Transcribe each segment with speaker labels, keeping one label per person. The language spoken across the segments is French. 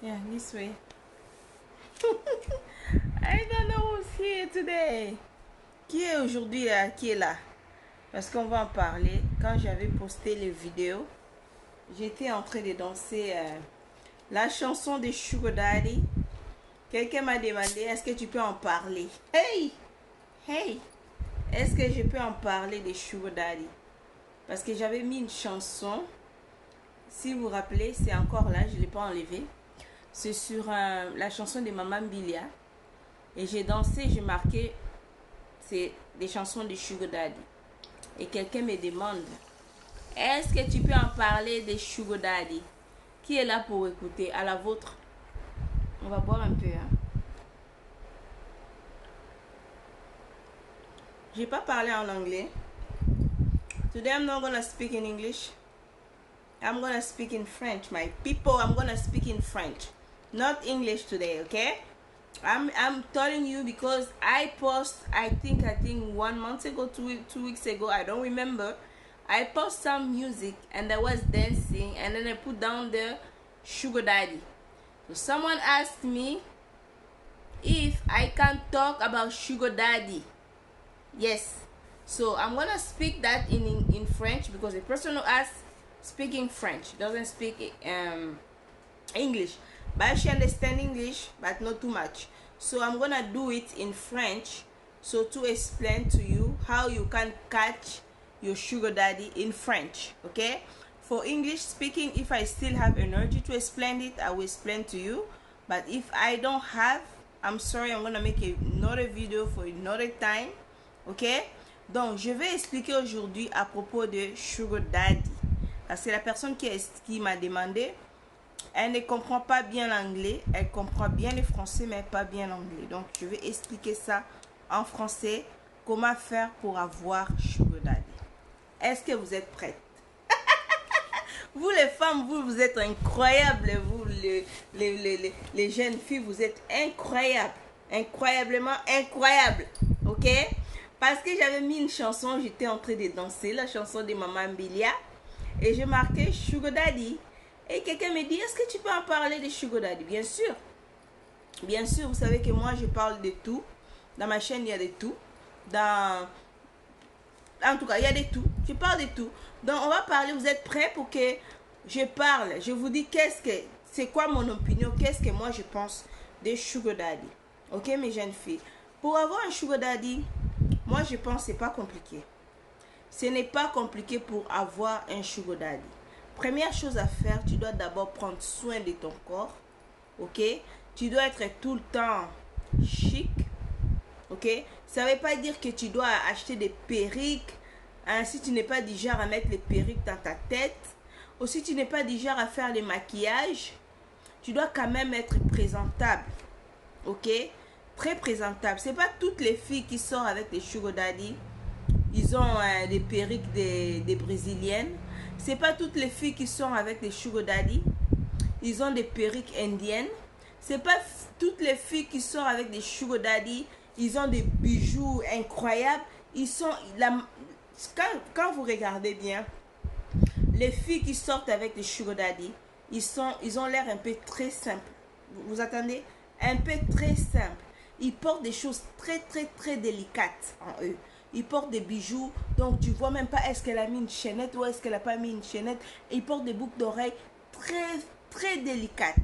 Speaker 1: Yeah, this way. I don't know who's here today. Qui est aujourd'hui là? Qui est là? Parce qu'on va en parler. Quand j'avais posté les vidéos, j'étais en train de danser la chanson de Sugar Daddy. Quelqu'un m'a demandé, est-ce que tu peux en parler? Hey! Hey! Est-ce que je peux en parler de Sugar Daddy? Parce que j'avais mis une chanson. Si vous vous rappelez, c'est encore là, je ne l'ai pas enlevé. C'est sur la chanson de Maman Bilia. Et j'ai dansé, j'ai marqué, c'est des chansons de Sugar Daddy. Et quelqu'un me demande, est-ce que tu peux en parler de Sugar Daddy? Qui est là pour écouter? À la vôtre. On va boire un peu. Hein. J'ai pas parlé en anglais. Today I'm not gonna speak in English. I'm gonna speak in French. My people, I'm gonna speak in French. Not English today, okay? I'm telling you because I post I think 1 month ago, 2 weeks ago, I don't remember. I post some music and I was dancing and then I put down the Sugar Daddy. So someone asked me if I can talk about Sugar Daddy. Yes. So I'm gonna speak that in French because the person who asked speaking French doesn't speak English. But she understands English, but not too much. So I'm gonna do it in French, so to explain to you how you can catch your sugar daddy in French. Okay? For English speaking, if I still have energy to explain it, I will explain to you. But if I don't have, I'm sorry, I'm gonna make another video for another time. Okay? Donc, je vais expliquer aujourd'hui à propos de sugar daddy. Parce que la personne qui m'a demandé, elle ne comprend pas bien l'anglais, elle comprend bien le français, mais pas bien l'anglais. Donc, je vais expliquer ça en français, comment faire pour avoir Sugar Daddy. Est-ce que vous êtes prêtes? Vous les femmes, vous êtes incroyables, vous les jeunes filles, vous êtes incroyables, incroyablement incroyables, ok? Parce que j'avais mis une chanson, j'étais en train de danser, la chanson de Maman Bilia, et j'ai marqué Sugar Daddy. Et quelqu'un me dit, est-ce que tu peux en parler de Sugar Daddy? Bien sûr. Bien sûr, vous savez que moi, je parle de tout. Dans ma chaîne, il y a de tout. En tout cas, il y a de tout. Je parle de tout. Donc, on va parler. Vous êtes prêts pour que je parle? Je vous dis c'est quoi mon opinion? Qu'est-ce que moi, je pense de Sugar Daddy? Ok, mes jeunes filles. Pour avoir un Sugar Daddy, moi, je pense que ce n'est pas compliqué. Ce n'est pas compliqué pour avoir un Sugar Daddy. Première chose à faire, tu dois d'abord prendre soin de ton corps, ok? Tu dois être tout le temps chic, ok? Ça ne veut pas dire que tu dois acheter des perruques, hein, si tu n'es pas du genre à mettre les perruques dans ta tête, ou si tu n'es pas du genre à faire les maquillages, tu dois quand même être présentable, ok? Très présentable. C'est pas toutes les filles qui sortent avec des sugar daddy, ils ont des perruques des brésiliennes. C'est pas toutes les filles qui sont avec des sugar daddy, ils ont des perruques indiennes. C'est pas toutes les filles qui sont avec des sugar daddy, ils ont des bijoux incroyables. Ils sont quand vous regardez bien, les filles qui sortent avec des sugar daddy, ils ont l'air un peu très simples. Vous attendez? Un peu très simple. Ils portent des choses très très très délicates en eux. Ils portent des bijoux, donc tu vois même pas est-ce qu'elle a mis une chaînette ou est-ce qu'elle a pas mis une chaînette. Et ils portent des boucles d'oreilles très très délicates.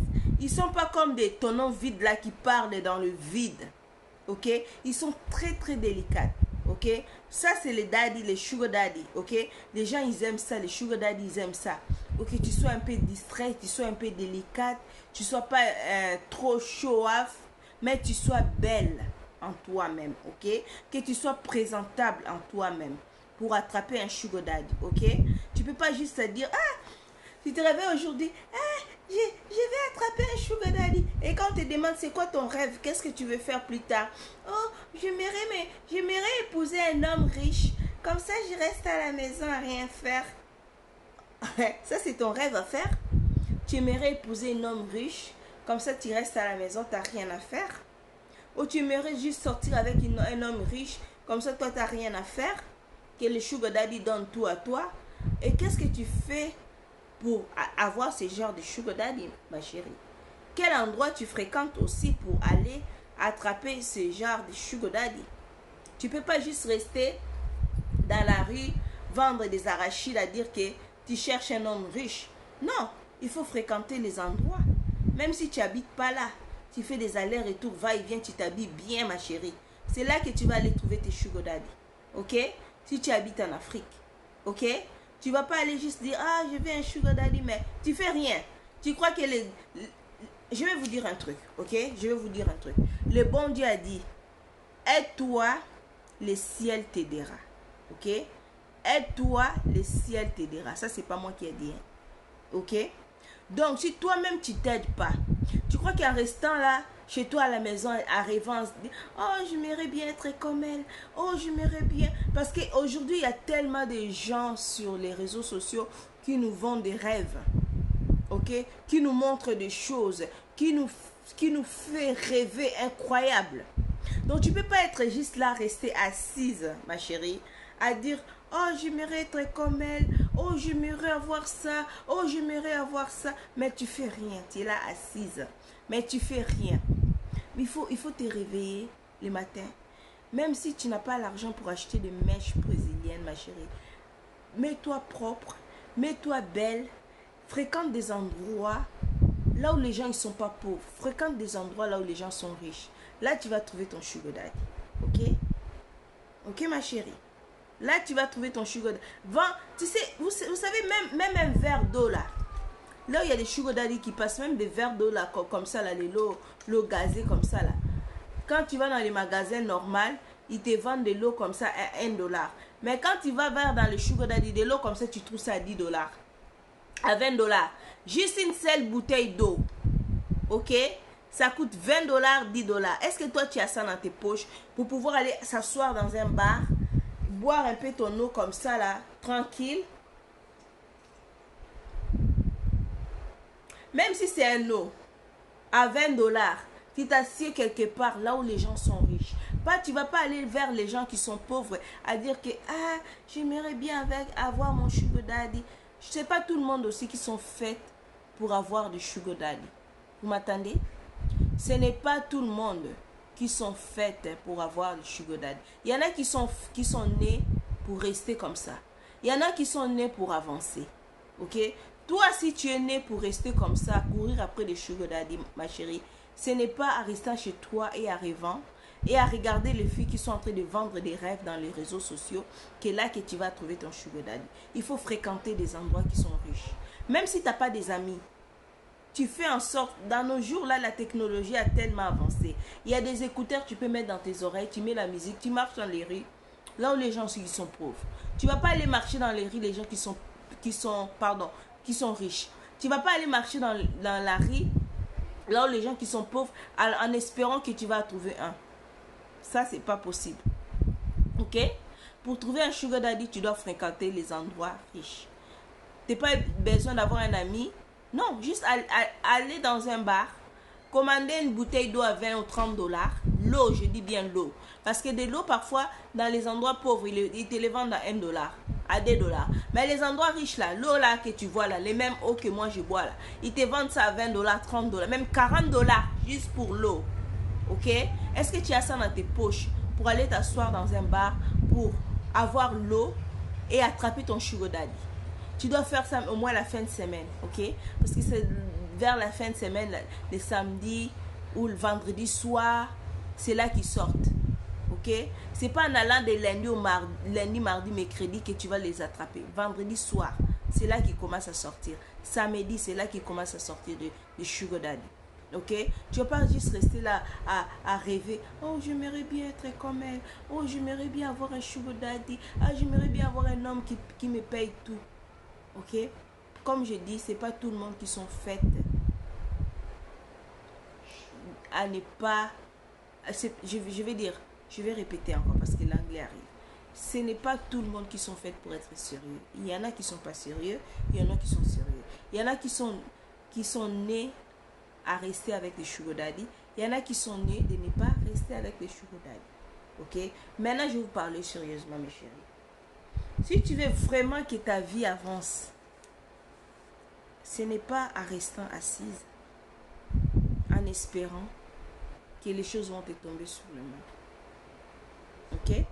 Speaker 1: Ils sont pas comme des tonneaux vides là qui parlent dans le vide. Ok? Ils sont très très délicates. Ok? Ça c'est les daddy, les sugar daddy. Ok? Les gens ils aiment ça, les sugar daddy ils aiment ça. Ok? Tu sois un peu distrait, tu sois un peu délicate, tu sois pas trop show off, mais tu sois belle en toi-même, ok? Que tu sois présentable en toi-même pour attraper un sugar daddy, ok? Tu peux pas juste te dire, ah, tu te réveilles aujourd'hui, ah, je vais attraper un sugar daddy. Et quand on te demande c'est quoi ton rêve, qu'est-ce que tu veux faire plus tard? Oh, j'aimerais épouser un homme riche. Comme ça, je reste à la maison à rien faire. Ça, c'est ton rêve à faire? Tu aimerais épouser un homme riche. Comme ça, tu restes à la maison, tu n'as rien à faire? Ou tu aimerais juste sortir avec un homme riche, comme ça toi tu n'as rien à faire, que le sugar daddy donne tout à toi. Et qu'est-ce que tu fais pour avoir ce genre de sugar daddy, ma chérie? quel endroit tu fréquentes aussi pour aller attraper ce genre de sugar daddy. Tu peux pas juste rester dans la rue, vendre des arachides à dire que tu cherches un homme riche. Non, il faut fréquenter les endroits. Même si tu habites pas là, tu fais des allers-retours, va-et-vient, tu t'habilles bien, ma chérie. C'est là que tu vas aller trouver tes sugar daddy. Ok? Si tu habites en Afrique. Ok? Tu vas pas aller juste dire, ah, je veux un sugar daddy, mais tu fais rien. Tu crois que je vais vous dire un truc, ok? Je vais vous dire un truc. Le bon Dieu a dit, aide-toi, le ciel t'aidera. Ok? Aide-toi, le ciel t'aidera. Ça, c'est pas moi qui ai dit. Hein. Ok? Donc, si toi-même, tu t'aides pas, tu crois qu'en restant là, chez toi à la maison, en rêvant, oh, j'aimerais bien être comme elle. Oh, j'aimerais bien. Parce qu'aujourd'hui, il y a tellement de gens sur les réseaux sociaux qui nous vendent des rêves. Ok? Qui nous montrent des choses, qui nous fait rêver incroyable. Donc, tu ne peux pas être juste là, rester assise, ma chérie, à dire, oh, j'aimerais être comme elle, oh, j'aimerais avoir ça, oh, j'aimerais avoir ça. Mais tu fais rien, tu es là assise, mais tu fais rien. Il faut te réveiller le matin. Même si tu n'as pas l'argent pour acheter des mèches brésiliennes, ma chérie, mets-toi propre, mets-toi belle, fréquente des endroits là où les gens ne sont pas pauvres, fréquente des endroits là où les gens sont riches. Là, tu vas trouver ton sugar daddy. Ok? Ok, ma chérie? Là, tu vas trouver ton sugar daddy. Tu sais, vous savez, même un verre d'eau là. Là où il y a des sugar daddy qui passent, même des verres d'eau là, comme ça, là, l'eau gazée comme ça là. Quand tu vas dans les magasins normaux, ils te vendent de l'eau comme ça à $1. Mais quand tu vas vers dans le sugar daddy, de l'eau comme ça, tu trouves ça à $10. À $20. Juste une seule bouteille d'eau. Ok? Ça coûte $20, $10. Est-ce que toi, tu as ça dans tes poches pour pouvoir aller s'asseoir dans un bar, boire un peu ton eau comme ça là, tranquille? Même si c'est un eau à $20, tu t'assieds quelque part là où les gens sont riches. Pas, tu vas pas aller vers les gens qui sont pauvres à dire que ah, j'aimerais bien avoir mon sugar daddy. Je sais pas tout le monde aussi qui sont faits pour avoir du sugar daddy. Vous m'attendez? Ce n'est pas tout le monde qui sont faits pour avoir du sugar daddy. Il y en a qui sont nés pour rester comme ça. Il y en a qui sont nés pour avancer. Ok? Toi, si tu es né pour rester comme ça, courir après des sugar daddy, ma chérie, ce n'est pas à rester chez toi et à rêvant et à regarder les filles qui sont en train de vendre des rêves dans les réseaux sociaux, que là que tu vas trouver ton sugar daddy. Il faut fréquenter des endroits qui sont riches. Même si tu n'as pas des amis, tu fais en sorte, dans nos jours là, la technologie a tellement avancé. Il y a des écouteurs que tu peux mettre dans tes oreilles, tu mets la musique, tu marches dans les rues, là où les gens qui sont pauvres. Tu ne vas pas aller marcher dans les rues, les gens qui sont riches. Tu ne vas pas aller marcher dans la rue, là où les gens qui sont pauvres, en espérant que tu vas trouver un. Ça, c'est pas possible. Ok? Pour trouver un sugar daddy, tu dois fréquenter les endroits riches. Tu n'as pas besoin d'avoir un ami. Non, juste aller dans un bar, commander une bouteille d'eau à 20 ou 30 dollars. L'eau, je dis bien l'eau. Parce que de l'eau, parfois, dans les endroits pauvres, ils te les vendent à $1, à $2. Mais les endroits riches, là, l'eau là que tu vois là, les mêmes eaux que moi je bois là, ils te vendent ça à 20 dollars, 30 dollars, même 40 dollars juste pour l'eau. Ok? Est-ce que tu as ça dans tes poches pour aller t'asseoir dans un bar, pour avoir l'eau et attraper ton sugar daddy? Tu dois faire ça au moins la fin de semaine, ok? Parce que c'est vers la fin de semaine, le samedi ou le vendredi soir, c'est là qu'ils sortent, ok? C'est pas en allant de lundi, mardi, mercredi que tu vas les attraper. Vendredi soir, c'est là qu'ils commencent à sortir. Samedi, c'est là qu'ils commencent à sortir de sugar daddy. Ok? Tu ne vas pas juste rester là à rêver. Oh, j'aimerais bien être comme elle. Oh, j'aimerais bien avoir un sugar daddy. Ah, j'aimerais bien avoir un homme qui me paye tout. Ok? Comme je dis, c'est pas tout le monde qui sont faites à ne pas... Je vais répéter encore parce que l'anglais arrive. Ce n'est pas tout le monde qui sont faites pour être sérieux. Il y en a qui sont pas sérieux, il y en a qui sont sérieux. Il y en a qui sont nés à rester avec des sugar daddy. Il y en a qui sont nés de ne pas rester avec des sugar daddy. Ok? Maintenant, je vais vous parler sérieusement, mes chéris. Si tu veux vraiment que ta vie avance, ce n'est pas en restant assise. en espérant que les choses vont te tomber sur le main. Ok?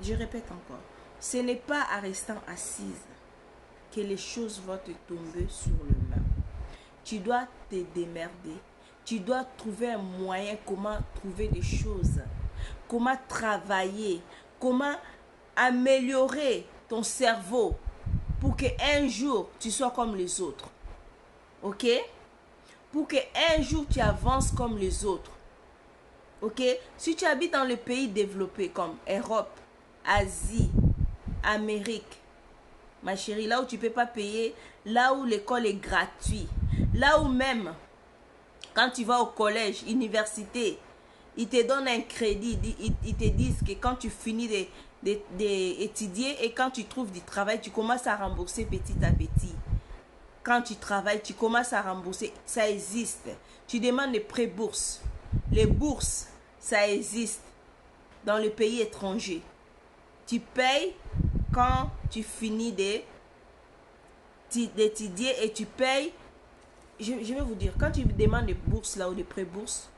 Speaker 1: Je répète encore. Ce n'est pas en restant assise que les choses vont te tomber sur le main. Tu dois te démerder. Tu dois trouver un moyen comment trouver des choses. Comment travailler. Comment améliorer ton cerveau pour qu'un jour tu sois comme les autres. Ok? Pour qu'un jour tu avances comme les autres. Ok? Si tu habites dans les pays développés comme Europe, Asie, Amérique, ma chérie, là où tu ne peux pas payer, là où l'école est gratuite, là où même quand tu vas au collège, université, ils te donnent un crédit, ils te disent que quand tu finis d'étudier et quand tu trouves du travail, tu commences à rembourser petit à petit. Quand tu travailles, tu commences à rembourser. Ça existe. Tu demandes les pré-bourses. Les bourses, ça existe dans les pays étrangers. Tu payes quand tu finis d'étudier et tu payes. Je vais vous dire, quand tu demandes des bourses là ou des pré-bourses,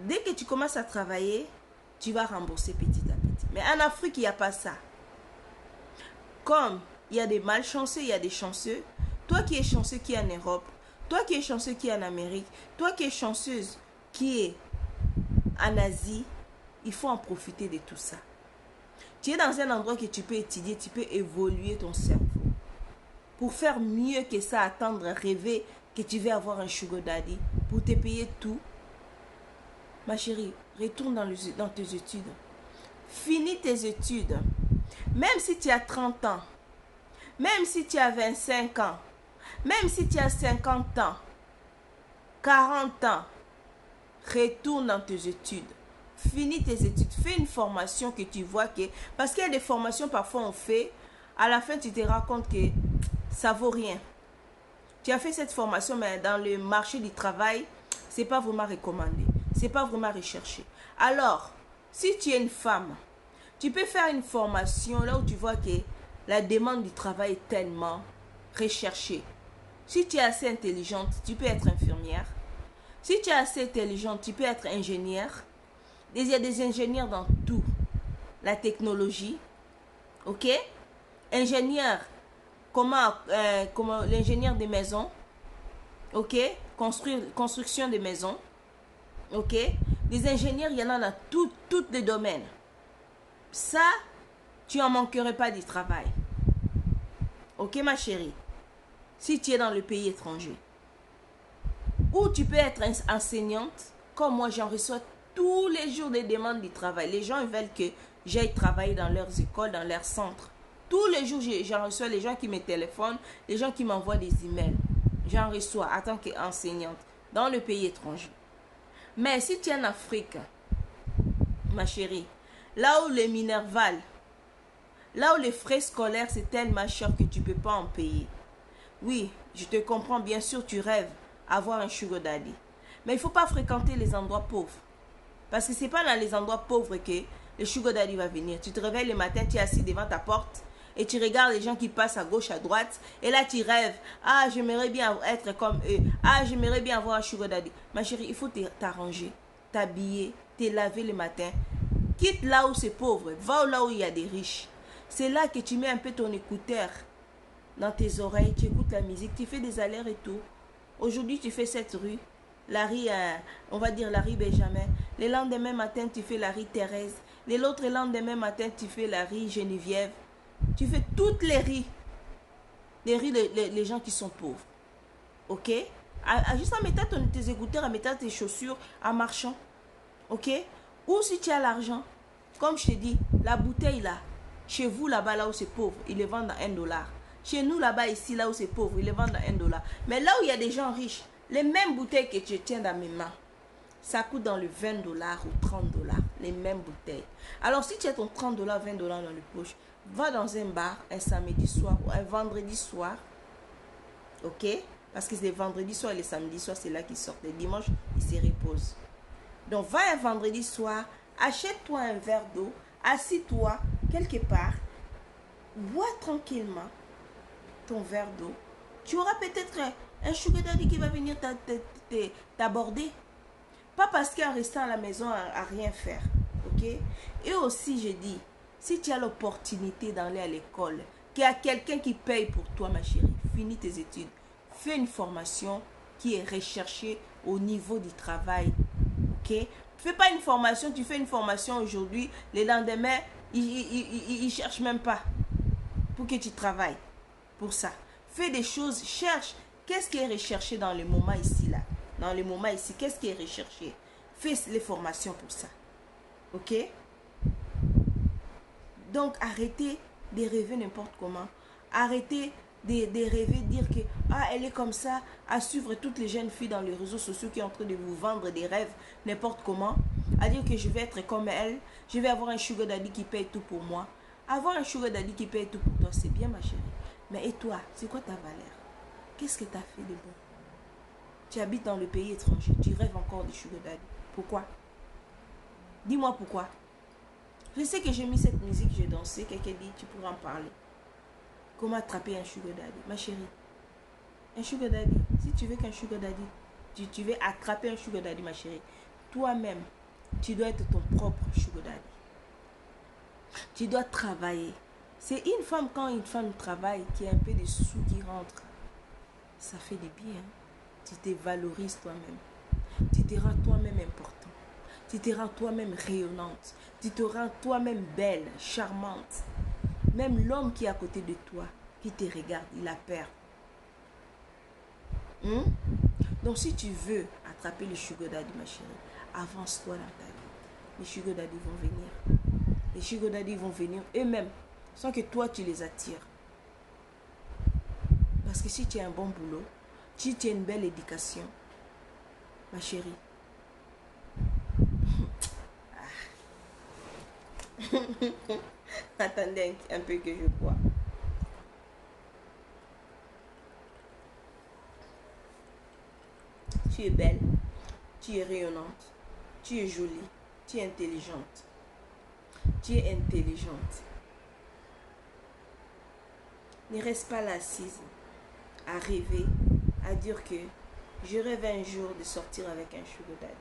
Speaker 1: dès que tu commences à travailler, tu vas rembourser petit à petit. Mais en Afrique, il n'y a pas ça. Comme il y a des malchanceux, il y a des chanceux. Toi qui es chanceux qui est en Europe, toi qui es chanceux qui est en Amérique, toi qui es chanceuse qui est en Asie, il faut en profiter de tout ça. Tu es dans un endroit que tu peux étudier, tu peux évoluer ton cerveau. Pour faire mieux que ça, attendre, rêver que tu vas avoir un sugar daddy pour te payer tout. Ma chérie, retourne dans tes études. Finis tes études. Même si tu as 30 ans, même si tu as 25 ans, même si tu as 50 ans, 40 ans, retourne dans tes études. Finis tes études. Fais une formation que tu vois que... Parce qu'il y a des formations parfois on fait, à la fin tu te rends compte que ça vaut rien. Tu as fait cette formation, mais dans le marché du travail, c'est pas vraiment recommandé. C'est pas vraiment recherché. Alors, si tu es une femme, tu peux faire une formation là où tu vois que la demande du travail est tellement recherchée. Si tu es assez intelligente, tu peux être infirmière. Si tu es assez intelligente, tu peux être ingénieure. Il y a des ingénieurs dans tout. La technologie, ok? Ingénieur, comment l'ingénieur des maisons, ok? Construction des maisons, ok? Les ingénieurs, il y en a dans tous les domaines. Ça, tu n'en manquerais pas du travail. Ok, ma chérie? Si tu es dans le pays étranger. Ou tu peux être enseignante, comme moi, j'en reçois tous les jours des demandes du travail. Les gens ils veulent que j'aille travailler dans leurs écoles, dans leurs centres. Tous les jours, j'en reçois les gens qui me téléphonent, les gens qui m'envoient des emails. J'en reçois en tant qu'enseignante dans le pays étranger. Mais si tu es en Afrique, ma chérie, là où les mineurs valent, là où les frais scolaires c'est tellement cher que tu ne peux pas en payer. Oui, je te comprends, bien sûr tu rêves avoir un sugar daddy. Mais il ne faut pas fréquenter les endroits pauvres. Parce que ce n'est pas dans les endroits pauvres que le sugar daddy va venir. Tu te réveilles le matin, tu es assis devant ta porte et tu regardes les gens qui passent à gauche, à droite. Et là, tu rêves. Ah, j'aimerais bien être comme eux. Ah, j'aimerais bien avoir un sugar daddy. Ma chérie, il faut t'arranger, t'habiller, te laver le matin. Quitte là où c'est pauvre. Va là où il y a des riches. C'est là que tu mets un peu ton écouteur dans tes oreilles. Tu écoutes la musique. Tu fais des allers-retours. Aujourd'hui, tu fais cette rue. La rue, on va dire la rue Benjamin. Le lendemain matin, tu fais la rue Thérèse. L'autre lendemain matin, tu fais la rue Geneviève. Tu fais toutes les rues. Les rues, les gens qui sont pauvres. Ok? Juste en mettant tes écouteurs, en mettant tes chaussures, en marchant. Ok? Ou si tu as l'argent, comme je te dis, la bouteille là, chez vous là-bas, là où c'est pauvre, ils les vendent à $1. Chez nous là-bas, ici, là où c'est pauvre, ils les vendent à $1. Mais là où il y a des gens riches, les mêmes bouteilles que tu tiens dans mes mains, ça coûte dans le $20 ou $30. Les mêmes bouteilles. Alors si tu as ton $30, $20 dans le poche, va dans un bar un samedi soir ou un vendredi soir. Ok? Parce que c'est les vendredis soirs et les samedis soirs, c'est là qu'ils sortent. Les dimanches, ils se reposent. Donc va un vendredi soir, achète-toi un verre d'eau, assis-toi quelque part, bois tranquillement ton verre d'eau, Tu auras peut-être un sugar daddy qui va venir t'aborder. Pas parce qu'en restant à la maison à rien faire. Ok? Et aussi, je dis, si tu as l'opportunité d'aller à l'école, qu'il y a quelqu'un qui paye pour toi, ma chérie, finis tes études. Fais une formation qui est recherchée au niveau du travail. Ok? Fais pas une formation, tu fais une formation aujourd'hui, le lendemain, ils cherchent même pas pour que tu travailles pour ça. Fais des choses, cherche. Qu'est-ce qui est recherché dans le moment ici, là? Dans le moment ici, qu'est-ce qui est recherché? Fais les formations pour ça. Ok? Donc, arrêtez de rêver n'importe comment. Arrêtez de rêver, de dire que elle est comme ça, à suivre toutes les jeunes filles dans les réseaux sociaux qui sont en train de vous vendre des rêves n'importe comment, à dire que je vais être comme elle, je vais avoir un sugar daddy qui paye tout pour moi. Avoir un sugar daddy qui paye tout pour toi, c'est bien, ma chérie. Mais et toi, c'est quoi ta valeur? Qu'est-ce que tu as fait de bon? Tu habites dans le pays étranger, tu rêves encore de sugar daddy. Pourquoi? Dis-moi pourquoi. Je sais que j'ai mis cette musique, j'ai dansé, quelqu'un dit, tu pourras en parler. Comment attraper un sugar daddy? Ma chérie, un sugar daddy, si tu veux qu'un sugar daddy, tu veux attraper un sugar daddy, ma chérie, toi-même, tu dois être ton propre sugar daddy. Tu dois travailler. C'est une femme, quand une femme travaille, qui a un peu de sous qui rentrent, ça fait du bien. Tu te valorises toi-même. Tu te rends toi-même important. Tu te rends toi-même rayonnante. Tu te rends toi-même belle, charmante. Même l'homme qui est à côté de toi, qui te regarde, il a peur. Donc si tu veux attraper les sugar daddy, ma chérie, avance-toi dans ta vie. Les sugar daddy vont venir. Les sugar daddy vont venir eux-mêmes, sans que toi tu les attires. Parce que si tu as un bon boulot, si tu as une belle éducation, ma chérie, attendez un peu que je bois. Tu es belle, tu es rayonnante, tu es jolie, tu es intelligente. Tu es intelligente. Ne reste pas là assise à rêver, à dire que je rêve un jour de sortir avec un sugar daddy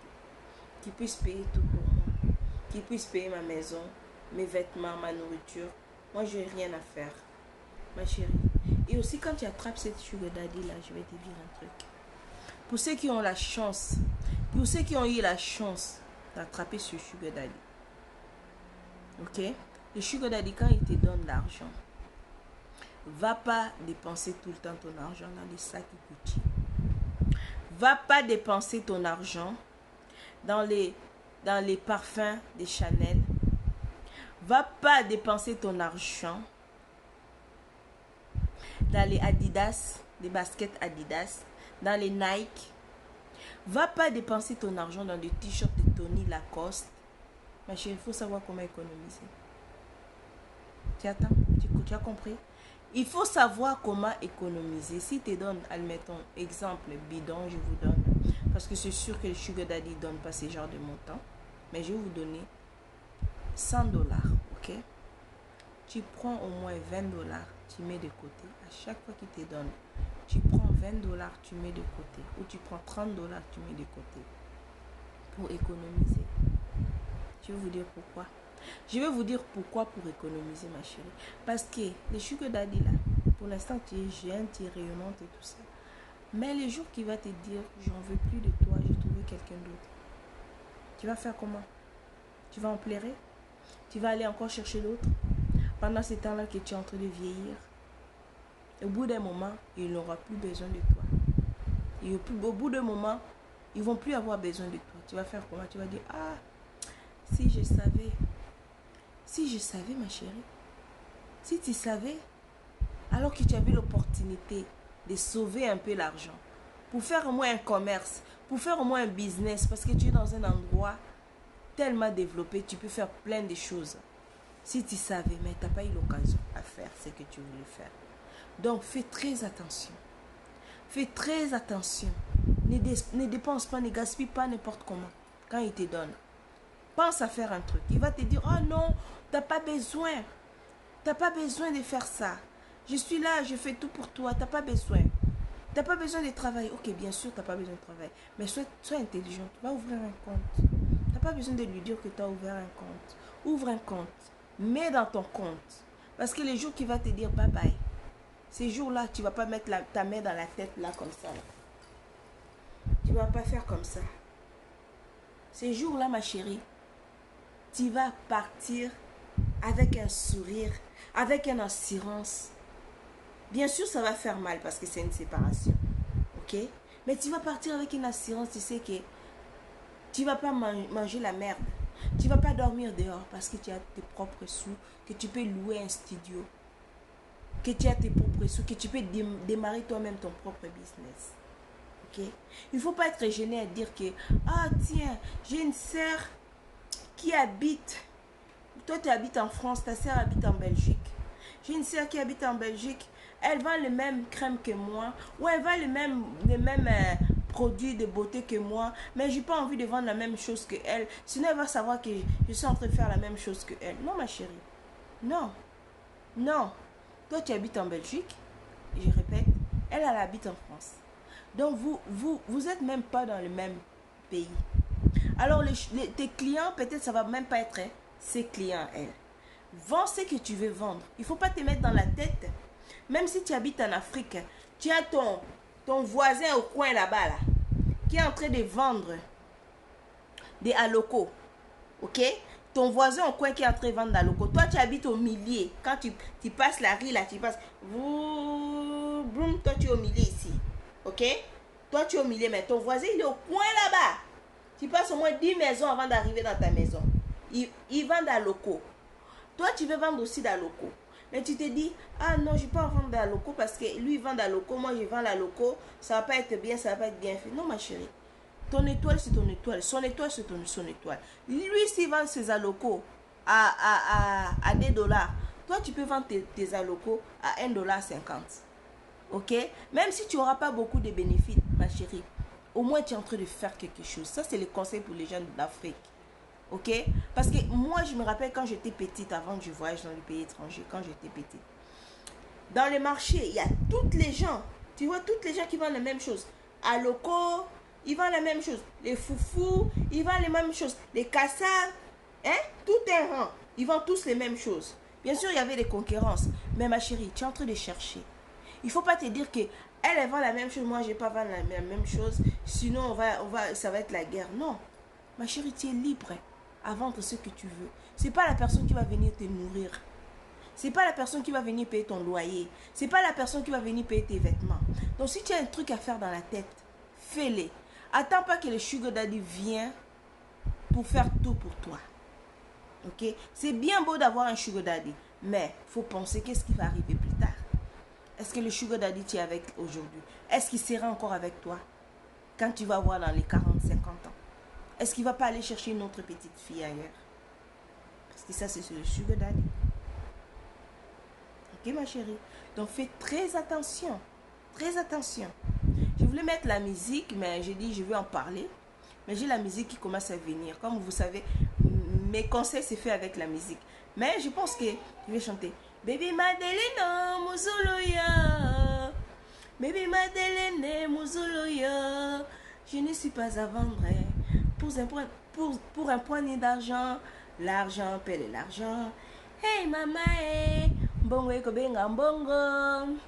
Speaker 1: qui puisse payer tout pour moi, qui puisse payer ma maison, mes vêtements, ma nourriture. Moi, je n'ai rien à faire, ma chérie. Et aussi, quand tu attrapes cette sugar daddy là, je vais te dire un truc. Pour ceux qui ont la chance, pour ceux qui ont eu la chance d'attraper ce sugar daddy, ok? Le sugar daddy, quand il te donne l'argent, va pas dépenser tout le temps ton argent dans les sacs Gucci. Va pas dépenser ton argent dans les parfums de Chanel. Va pas dépenser ton argent dans les Adidas, les baskets Adidas, dans les Nike. Va pas dépenser ton argent dans des t-shirts de Tony Lacoste. Ma chérie, il faut savoir comment économiser. Tu attends, tu as compris? Il faut savoir comment économiser. Si tu donnes, admettons, exemple bidon, je vous donne. Parce que c'est sûr que le sugar daddy ne donne pas ce genre de montant. Mais je vais vous donner 100 $, ok? Tu prends au moins 20 $, tu mets de côté. À chaque fois qu'il te donne, tu prends 20 $, tu mets de côté. Ou tu prends 30 $, tu mets de côté. Pour économiser. Je vais vous dire pourquoi. Je vais vous dire pourquoi pour économiser, ma chérie. Parce que les sugar daddy là, pour l'instant tu es jeune, tu es rayonnante et tout ça. Mais le jour qui va te dire, j'en veux plus de toi, j'ai trouvé quelqu'un d'autre. Tu vas faire comment? Tu vas en pleurer? Tu vas aller encore chercher d'autres? Pendant ce temps-là que tu es en train de vieillir. Au bout d'un moment, il n'aura plus besoin de toi. Et au bout d'un moment, ils ne vont plus avoir besoin de toi. Tu vas faire comment? Tu vas dire, ah, si je savais. Si je savais, ma chérie, si tu savais, alors que tu avais l'opportunité de sauver un peu l'argent, pour faire au moins un commerce, pour faire au moins un business, parce que tu es dans un endroit tellement développé, tu peux faire plein de choses. Si tu savais, mais tu n'as pas eu l'occasion à faire ce que tu voulais faire. Donc, fais très attention. Fais très attention. Ne dépense pas, ne gaspille pas n'importe comment quand il te donne. Pense à faire un truc. Il va te dire, oh non, t'as pas besoin. T'as pas besoin de faire ça. Je suis là, je fais tout pour toi. T'as pas besoin. T'as pas besoin de travailler. Ok, bien sûr, t'as pas besoin de travailler. Mais sois intelligent. Va ouvrir un compte. T'as pas besoin de lui dire que tu as ouvert un compte. Ouvre un compte. Mets dans ton compte. Parce que les jours qu'il va te dire bye bye, ces jours-là, tu vas pas mettre ta main dans la tête là comme ça. Là. Tu vas pas faire comme ça. Ces jours-là, ma chérie, tu vas partir avec un sourire, avec une assurance. Bien sûr, ça va faire mal parce que c'est une séparation. Ok? Mais tu vas partir avec une assurance, tu sais que tu vas pas manger la merde. Tu vas pas dormir dehors parce que tu as tes propres sous, que tu peux louer un studio, que tu as tes propres sous, que tu peux démarrer toi-même ton propre business. Ok? Il ne faut pas être gêné à dire que, ah tiens, j'ai une sœur qui habite, toi tu habites en France, ta sœur habite en Belgique. J'ai une sœur qui habite en Belgique, elle vend le même crème que moi, ou elle vend les mêmes produits de beauté que moi, mais j'ai pas envie de vendre la même chose que elle, sinon elle va savoir que je suis en train de faire la même chose que elle. Non ma chérie, non, non. Toi tu habites en Belgique, et je répète, elle habite en France. Donc vous êtes même pas dans le même pays. Alors tes clients, peut-être ça va même pas être ses clients elle. Vends ce que tu veux vendre. Il faut pas te mettre dans la tête. Même si tu habites en Afrique, tu as ton voisin au coin là-bas là, qui est en train de vendre des alocos. Ok? Ton voisin au coin qui est en train de vendre des alocos. Toi tu habites au milieu. Quand tu passes la rue là, tu passes. Toi tu es au milieu ici. Ok? Toi tu es au milieu, mais ton voisin il est au coin là-bas. Tu passes au moins 10 maisons avant d'arriver dans ta maison. Il vend des locaux. Toi tu veux vendre aussi des locaux. Mais tu te dis, ah non, je ne vais pas vendre des locaux parce que lui il vend des locaux, moi je vends la locaux, ça va pas être bien, ça va pas être bien fait. Non ma chérie. Ton étoile c'est ton étoile, son étoile c'est son étoile. Lui s'il vend ses alocos à $2, toi tu peux vendre tes alocos à $1,50. Ok? Même si tu n'auras pas beaucoup de bénéfices, ma chérie, au moins tu es en train de faire quelque chose. Ça, c'est le conseil pour les jeunes d'Afrique. Ok? Parce que moi, je me rappelle quand j'étais petite, avant que je voyage dans les pays étrangers, quand j'étais petite. Dans les marchés, il y a toutes les gens. Tu vois, toutes les gens qui vendent la même chose. À locaux, ils vendent la même chose. Les foufous, ils vendent les mêmes choses. Les cassards, hein? Tout est rang. Ils vendent tous les mêmes choses. Bien sûr, il y avait des concurrences. Mais ma chérie, tu es en train de chercher. Il ne faut pas te dire que elle vend la même chose, moi je ne vais pas vendre la même chose, sinon ça va être la guerre. Non, ma chérie, tu es libre à vendre ce que tu veux. Ce n'est pas la personne qui va venir te nourrir. Ce n'est pas la personne qui va venir payer ton loyer. Ce n'est pas la personne qui va venir payer tes vêtements. Donc si tu as un truc à faire dans la tête, fais-le. Attends pas que le sugar daddy vienne pour faire tout pour toi. Ok? C'est bien beau d'avoir un sugar daddy, mais il faut penser qu'est-ce qui va arriver plus tard. Est-ce que le sugar daddy tu es avec aujourd'hui? Est-ce qu'il sera encore avec toi quand tu vas voir dans les 40, 50 ans? Est-ce qu'il ne va pas aller chercher une autre petite fille ailleurs? Parce que ça, c'est le sugar daddy. Ok, ma chérie? Donc, fais très attention. Très attention. Je voulais mettre la musique, mais j'ai dit, je vais en parler. Mais j'ai la musique qui commence à venir. Comme vous savez, mes conseils, c'est fait avec la musique. Mais je pense que je vais chanter. Baby Madeleine Muzuluya, Baby Madeleine Muzuluya, je ne suis pas à vendre pour un poignet d'argent. L'argent pèle l'argent. Hey maman, bongo eko benga bongo.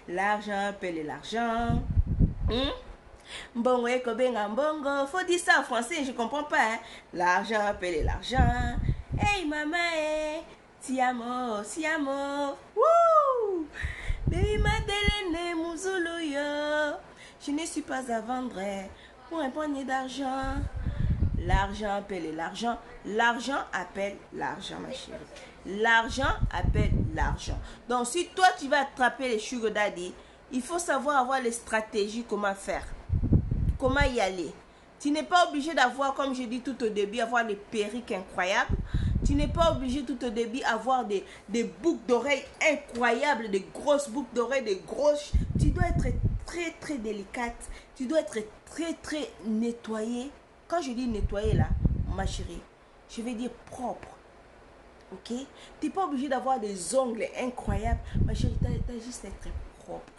Speaker 1: L'argent pèle l'argent. Bongo eko benga bongo. Faut dire ça en français, je comprends pas. Hein? L'argent pèle l'argent. Hey maman, si amo, si amo. Wouh! Baby Madeleine Muzuluya, je ne suis pas à vendre pour un poignet d'argent. L'argent appelle l'argent. L'argent appelle l'argent, ma chérie. L'argent appelle l'argent. Donc, si toi, tu vas attraper les sugar daddy, il faut savoir avoir les stratégies, comment faire. Comment y aller. Tu n'es pas obligé d'avoir, comme je dis tout au début, avoir des perruques incroyables. Tu n'es pas obligé tout au début d'avoir des boucles d'oreilles incroyables, des grosses boucles d'oreilles, des grosses... Tu dois être très, très délicate. Tu dois être très, très nettoyée. Quand je dis nettoyer là, ma chérie, je vais dire propre. Ok? Tu n'es pas obligé d'avoir des ongles incroyables. Ma chérie, tu as juste à être propre.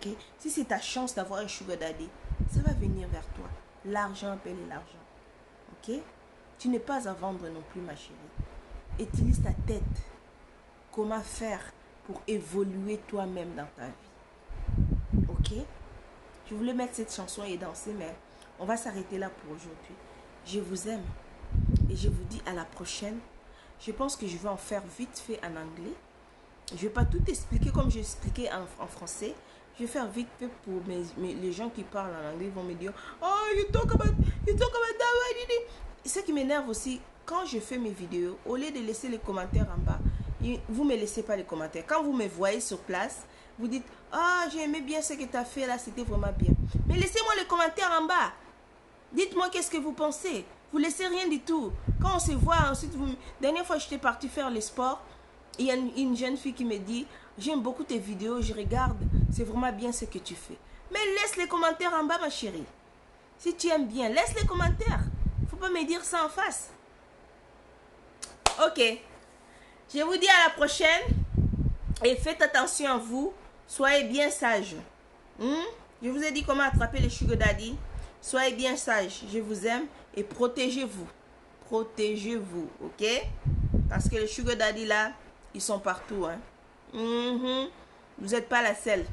Speaker 1: Ok? Si c'est ta chance d'avoir un sugar daddy, ça va venir vers toi. L'argent appelle l'argent. Ok? Tu n'es pas à vendre non plus, ma chérie. Utilise ta tête. Comment faire pour évoluer toi-même dans ta vie. Ok? Je voulais mettre cette chanson et danser, mais on va s'arrêter là pour aujourd'hui. Je vous aime. Et je vous dis à la prochaine. Je pense que je vais en faire vite fait en anglais. Je ne vais pas tout expliquer comme j'ai expliqué en français. Je vais faire vite fait pour les gens qui parlent en anglais. Ils vont me dire, oh, you talk about that. Ce qui m'énerve aussi, quand je fais mes vidéos, au lieu de laisser les commentaires en bas, vous ne me laissez pas les commentaires. Quand vous me voyez sur place, vous dites, ah, j'ai aimé bien ce que tu as fait là, c'était vraiment bien. Mais laissez-moi les commentaires en bas. Dites-moi qu'est-ce que vous pensez. Vous laissez rien du tout. Quand on se voit, ensuite, dernière fois, j'étais partie faire le sport. Il y a une jeune fille qui me dit, j'aime beaucoup tes vidéos, je regarde, c'est vraiment bien ce que tu fais. Mais laisse les commentaires en bas, ma chérie. Si tu aimes bien, laisse les commentaires. Faut pas me dire ça en face. Ok. Je vous dis à la prochaine. Et faites attention à vous. Soyez bien sages. Je vous ai dit comment attraper les sugar daddy. Soyez bien sages. Je vous aime. Et protégez-vous. Protégez-vous. Ok? Parce que les sugar daddy là, ils sont partout. Hein? Vous n'êtes pas la seule.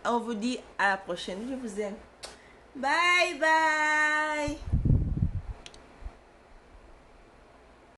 Speaker 1: On vous dit à la prochaine. Je vous aime. Bye bye.